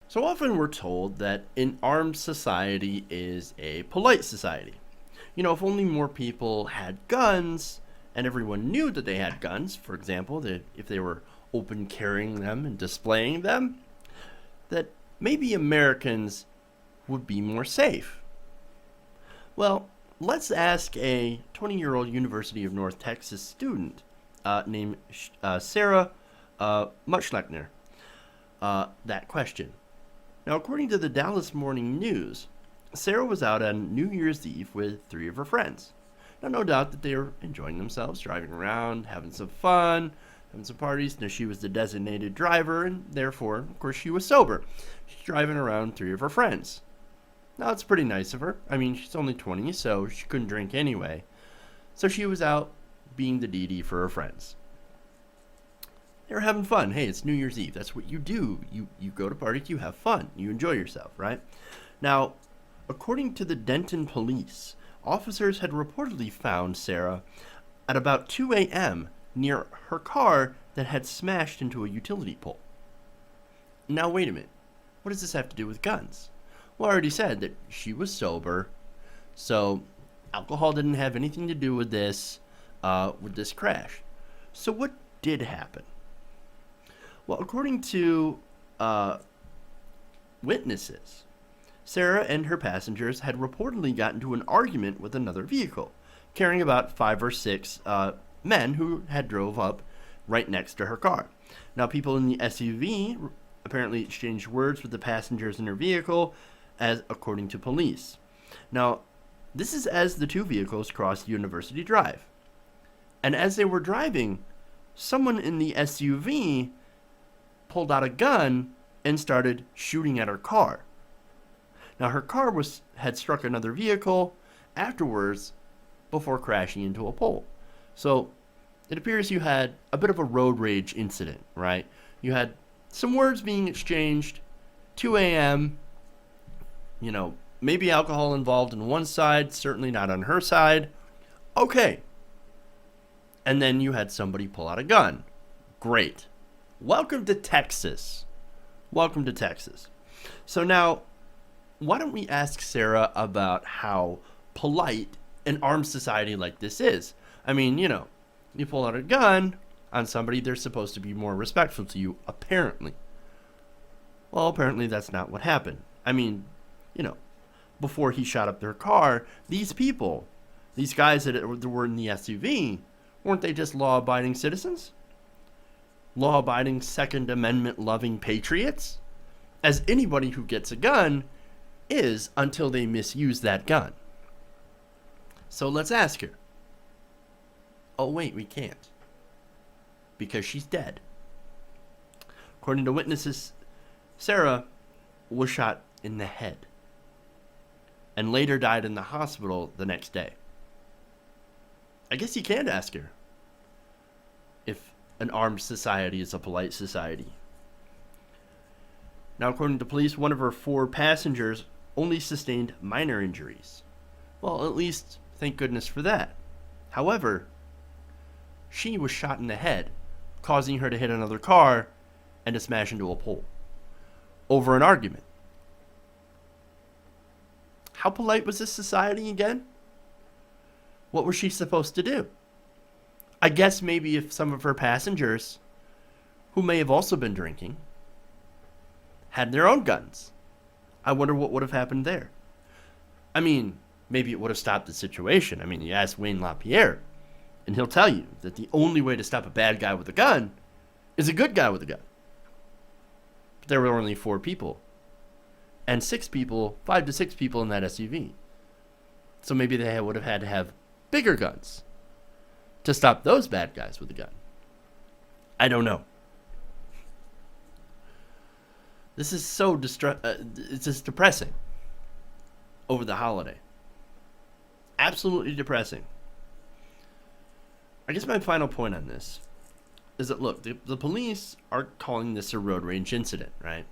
So often we're told that an armed society is a polite society. If only more people had guns and everyone knew that they had guns, for example, that if they were open carrying them and displaying them, that maybe Americans would be more safe. Well, let's ask a 20-year-old University of North Texas student named Sara Mutschlechner that question. Now, according to the Dallas Morning News, Sara was out on New Year's Eve with 3 of her friends. Now, no doubt that they were enjoying themselves, driving around, having some fun, having some parties. Now, she was the designated driver, and therefore, of course, she was sober. She's driving around 3 of her friends. Now, it's pretty nice of her. I mean, she's only 20, so she couldn't drink anyway. So she was out being the DD for her friends. They were having fun. Hey, it's New Year's Eve. That's what you do. You go to parties, you have fun. You enjoy yourself, right? Now, according to the Denton police, officers had reportedly found Sara at about 2 a.m. near her car that had smashed into a utility pole. Now, wait a minute. What does this have to do with guns? Well, I already said that she was sober, so alcohol didn't have anything to do with this crash. So what did happen? Well, according to witnesses, Sara and her passengers had reportedly gotten into an argument with another vehicle, carrying about 5 or 6 men who had drove up right next to her car. Now, people in the SUV apparently exchanged words with the passengers in her vehicle, as according to police. Now, this is as the 2 vehicles crossed University Drive. And as they were driving, someone in the SUV pulled out a gun and started shooting at her car. Now, her car had struck another vehicle afterwards before crashing into a pole. So it appears you had a bit of a road rage incident, right? You had some words being exchanged, 2 a.m., maybe alcohol involved on one side, certainly not on her side. Okay. And then you had somebody pull out a gun. Great. Welcome to Texas. Welcome to Texas. So now, why don't we ask Sara about how polite an armed society like this is? I mean, you pull out a gun on somebody, they're supposed to be more respectful to you, apparently. Well, apparently that's not what happened. I mean, before he shot up their car, these people, these guys that were in the SUV, weren't they just law-abiding citizens? Law-abiding, Second Amendment-loving patriots? As anybody who gets a gun is until they misuse that gun. So let's ask her. Oh, wait, we can't. Because she's dead. According to witnesses, Sara was shot in the head and later died in the hospital the next day. I guess you can't ask her if an armed society is a polite society. Now, according to police, one of her 4 passengers only sustained minor injuries. Well, at least, thank goodness for that. However, she was shot in the head, causing her to hit another car and to smash into a pole over an argument. How polite was this society again? What was she supposed to do? I guess maybe if some of her passengers, who may have also been drinking, had their own guns, I wonder what would have happened there. I mean, maybe it would have stopped the situation. I mean, you ask Wayne LaPierre, and he'll tell you that the only way to stop a bad guy with a gun is a good guy with a gun. But there were only 4 people. And 5 to 6 people in that SUV. So maybe they would have had to have bigger guns to stop those bad guys with a gun. I don't know. This is so it's just depressing over the holiday. Absolutely depressing. I guess my final point on this is that, look, the police are calling this a road rage incident, right?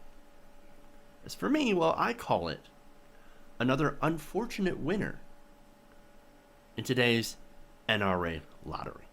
As for me, well, I call it another unfortunate winner in today's NRA lottery.